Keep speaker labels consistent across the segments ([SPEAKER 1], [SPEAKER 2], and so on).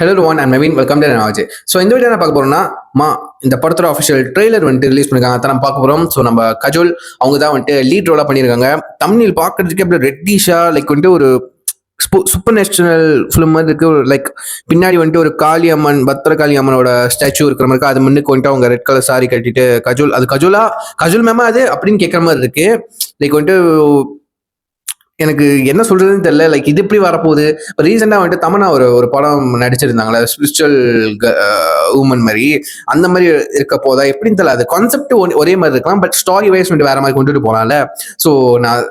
[SPEAKER 1] Hello Ron and Naveen, welcome to நாஜே. So இந்த வீடியோ என்ன பார்க்க போறோம்னா, மா இந்த படத்தோட அஃபிஷியல் ட்ரெய்லர் வந்துட்டு ரிலீஸ் பண்ணிருக்காங்க. அதான் நம்ம பார்க்க போறோம். ஸோ நம்ம கஜோல் அவங்க தான் வந்துட்டு லீட் ரோலா பண்ணியிருக்காங்க. தமிழில் பார்க்கறதுக்கு அப்படியே ரெட்டிஷா லைக் வந்துட்டு ஒரு சூப்பர் நேச்சுரல் ஃபிலிம் மாதிரி இருக்கு. ஒரு லைக் பின்னாடி வந்துட்டு ஒரு காளி அம்மன், பத்திரகாளி அம்மனோட ஸ்டாச்சு இருக்கிற மாதிரி இருக்கு. அது முன்னுக்கு வந்துட்டு அவங்க ரெட் கலர் சாரி கட்டிட்டு கஜோல், அது கஜோல் மேமா அது அப்படின்னு கேட்குற மாதிரி இருக்கு. லைக் வந்துட்டு எனக்கு என்ன சொல்றதுன்னு தெரியல. லைக் இது எப்படி வரப்போகுது. இப்போ ரீசெண்டாக வந்துட்டு தமன்னா ஒரு படம் நடிச்சிருந்தாங்களே, ஸ்பிரிச்சுவல் உமன் மாதிரி, அந்த மாதிரி இருக்க போதா எப்படின்னு தெரியல. அது கான்செப்ட் ஒரே மாதிரி இருக்கலாம், பட் ஸ்டாரி வைஸ் வந்துட்டு வேற மாதிரி கொண்டுட்டு போகலாம்ல. ஸோ நான்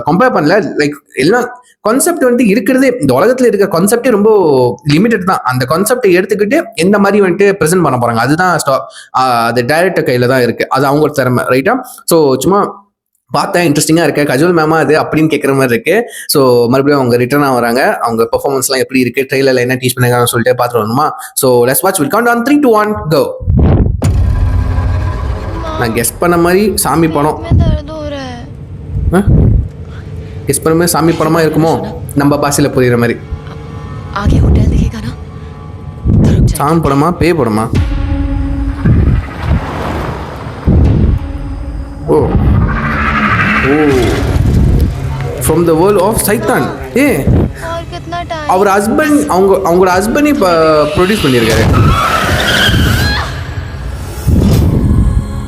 [SPEAKER 1] கம்பேர் பண்ணல. லைக் எல்லாம் கான்செப்ட் வந்துட்டு இருக்கிறதே, இந்த உலகத்துல இருக்கிற கான்செப்டே ரொம்ப லிமிட்டட் தான். அந்த கான்செப்டை எடுத்துக்கிட்டு எந்த மாதிரி வந்துட்டு ப்ரெசென்ட் பண்ண போறாங்க, அதுதான் அது டைரக்டர் கையில தான் இருக்கு. அது அவங்க திறமை, ரைட்டா? ஸோ சும்மா பார்த்தா இன்ட்ரெஸ்டிங்கா இருக்கு. கஜோல் மேமா அது அப்படின்னு கேட்குற மாதிரி இருக்கு. ஸோ மறுபடியும் அவங்க ரிட்டர்ன் ஆகிறாங்க. அவங்க பெர்ஃபார்மன்ஸ்லாம் எப்படி இருக்கு, ட்ரெயிலர்ல என்ன டீச் பண்ணிருக்காங்கன்னு சொல்லிட்டு பார்த்துட்டு வரணுமா? So let's watch. Will count on 3, 2, 1 கோ. நான் கெஸ் பண்ண மாதிரி சாமி படம், கெஸ் பண்ண மாதிரி சாமி படமா இருக்குமோ, நம்ம பாஷையில புரியுற மாதிரி. சாமி படமா பேய் படமா? Oh from the world of Saitan. அவர் ஹஸ்பண்ட், அவங்களோட ஹஸ்பண்ட் இப்போ ப்ரொடியூஸ் பண்ணியிருக்காரு.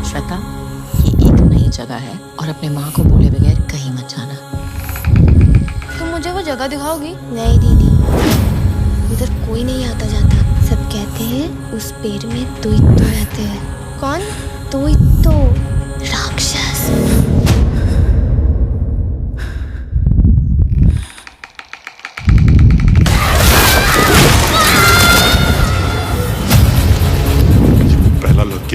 [SPEAKER 2] श्वेता, ये एक नई जगह है और अपने माँ को बोले बगैर कहीं मत जाना.
[SPEAKER 3] तुम मुझे वो जगह दिखाओगी? नहीं दीदी, उधर कोई नहीं आता जाता. सब कहते हैं उस पेड़ में तो रहते हैं. कौन? तो राक्षस.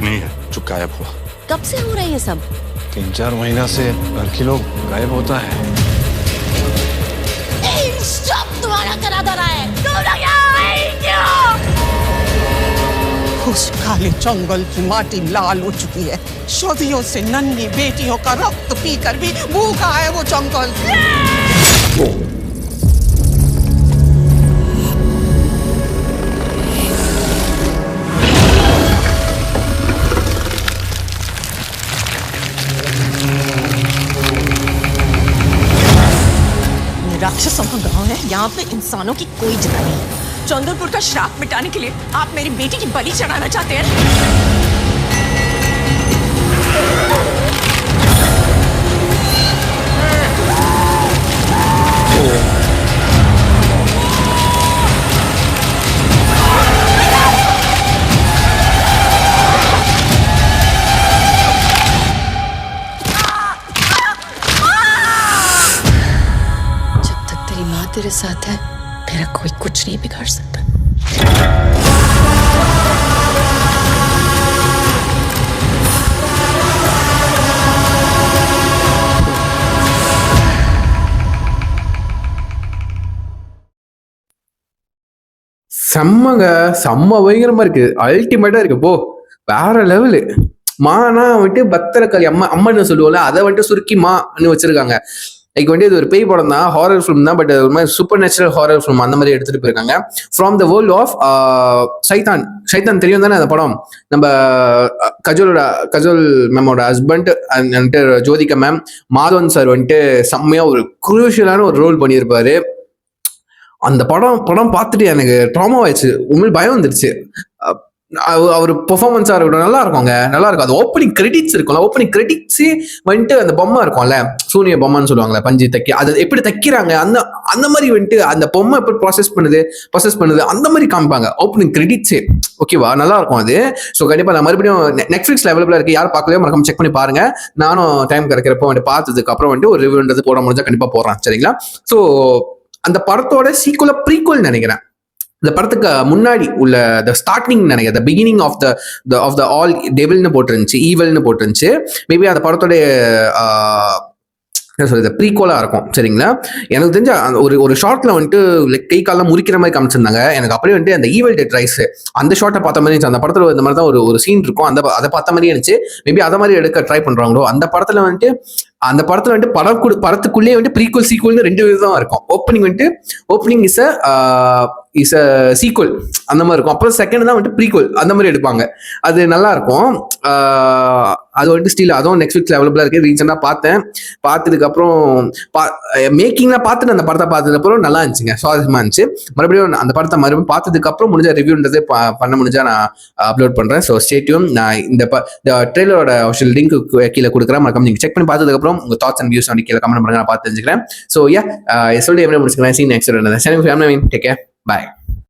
[SPEAKER 4] नहीं है जो गायब हुआ.
[SPEAKER 2] कब से हो रहा है ये सब?
[SPEAKER 4] 3-4 महीना से घर के लोग गायब होता है.
[SPEAKER 2] स्टॉप, तुम्हारा करा दे रहा है. तुम लोग यहाँ आए क्यों?
[SPEAKER 5] उस काले जंगल की माटी लाल हो चुकी है. सदियों से नन्ही बेटियों का रक्त पीकर भी भूखा है वो जंगल. राक्षसों का गांव है, यहाँ पे इंसानों की कोई जगह नहीं. चंद्रपुर का श्राप मिटाने के लिए आप मेरी बेटी की बलि चढ़ाना चाहते हैं?
[SPEAKER 2] तेरे साथ है, मेरा कोई कुछ नहीं बिगाड़ सकता.
[SPEAKER 1] செம்ம பயங்கரமா இருக்கு. அல்டிமேட்டா இருக்கு. போ வேற லெவலு. மானா வந்துட்டு பத்திரகாளி அம்மன்னு சொல்லுவோம்ல, அதை வந்துட்டு சுருக்கி மான்னு வச்சிருக்காங்க. லைக் வந்துட்டு இது ஒரு பேய் படம் தான், ஹாரர் ஃபிலிம் தான், பட் ஒரு மாதிரி சூப்பர் நேச்சுரல் ஹாரர் ஃபிலிம் அந்த மாதிரி எடுத்துட்டு போயிருக்காங்க. ஃப்ரம் த வேர்ல்ட் ஆஃப் சைதான் தெரியும் தானே அந்த படம். நம்ம கஜோல் மேமோட ஹஸ்பண்ட் வந்துட்டு ஜோதிகா மேம், மாதவன் சார் வந்துட்டு செம்மையா ஒரு குரூஷியலான ஒரு ரோல் பண்ணியிருப்பாரு. அந்த படம் பார்த்துட்டு எனக்கு ட்ராமா ஆயிடுச்சு. உண்மையில் பயம் வந்துருச்சு. அவர் பெர்ஃபார்மன்ஸா இருக்கட்டும், நல்லா இருக்கும்ங்க, நல்லா இருக்கும். அது ஓப்பனிங் கிரெடிட்ஸ் இருக்கும்ல, ஓப்பனிங் கிரெடிட்ஸே வந்துட்டு அந்த பொம்மை இருக்கும்ல, சூனிய பொம்மைன்னு சொல்லுவாங்களே, பஞ்சு தைக்கி, அது எப்படி தைக்கிறாங்க, அந்த மாதிரி வந்துட்டு அந்த பொம்மை எப்படி ப்ராசஸ் பண்ணுது அந்த மாதிரி காமிப்பாங்க ஓப்பனிங் கிரெடிட்ஸே. ஓகேவா, நல்லா இருக்கும் அது. ஸோ கண்டிப்பா நான் மறுபடியும் நெட்ஃபிளிக்ஸ்ல அவைலபிளா இருக்கு. யார் பார்க்கலையோ மறக்காம செக் பண்ணி பாருங்க. நானும் டைம் கிடைக்கிறப்போ வந்துட்டு பார்த்ததுக்கு அப்புறம் வந்துட்டு ஒரு ரிவ்யூன்றது போட முடிஞ்சா கண்டிப்பா போடுறேன், சரிங்களா? ஸோ அந்த படத்தோட சீக்குவலா ப்ரீக்வல் நினைக்கிறேன். இந்த படத்துக்கு முன்னாடி உள்ள த ஸ்டார்டிங் நினைக்கிறேன், the beginning of the all டெவில்னு போட்டுருந்துச்சு, ஈவல்னு போட்டுருந்துச்சு. மேபி அந்த படத்தோட என்ன சொல்றது, ப்ரீக்வலா இருக்கும், சரிங்களா? எனக்கு தெரிஞ்ச ஒரு ஷார்ட்ல வந்துட்டு லைக் கை காலம் முறிக்கிற மாதிரி காமிச்சிருந்தாங்க. எனக்கு அப்படியே வந்துட்டு அந்த ஈவல் டெட் ரைஸ் அந்த ஷார்ட்டை பார்த்த மாதிரி இருந்துச்சு. அந்த படத்துல இந்த மாதிரி தான் ஒரு சீன் இருக்கும், அதை பார்த்த மாதிரி இருந்துச்சு. மேபி அதை மாதிரி எடுக்க ட்ரை பண்றாங்களோ. அந்த படத்துல வந்துட்டு படத்துக்குள்ளேயே வந்துட்டு ப்ரீக்வல் சீக்வல்னு 2 விதம் இருக்கும். Opening is is a sequel அந்த மாதிரி இருக்கும். அப்புறம் செகண்ட் தான் வந்துட்டு ப்ரீக்வல் அந்த மாதிரி எடுப்பாங்க. அது நல்லா இருக்கும். அது வந்துட்டு ஸ்டில் அதுவும் நெட்ஃப்ளிக்ஸ்ல அவைலபிளா இருக்கு. ரீசெண்டாக பார்த்தேன். பார்த்ததுக்கப்புறம் மேக்கிங்லாம் பார்த்துட்டு அந்த படத்தை பார்த்ததுக்கப்புறம் நல்லா இருந்துச்சுங்க, சுவாரஸ்யமா இருந்துச்சு. மறுபடியும் அந்த படத்தை மறுபடியும் பார்த்ததுக்கப்புறம் முடிஞ்ச ரிவ்யூன்றது பண்ண முடிஞ்சா நான் அப்லோட் பண்றேன். So stay tune. நான் இந்த ட்ரெய்லரோட ஆஃபிஷியல் லிங்க் கீழே கொடுக்குறேன். மறக்காம நீங்க செக் பண்ணி பார்த்ததுக்கப்புறம் உங்க தாட்ஸ் அண்ட் வியூஸ் வந்து கீழே கமெண்ட் பண்ணுங்க, நான் பார்த்து தெரிஞ்சுக்கிறேன். ஸோ சொல்லி எப்படி முடிச்சுக்கிறேன். சீன் நெக்ஸ்ட் டேக் கேர், பாய்.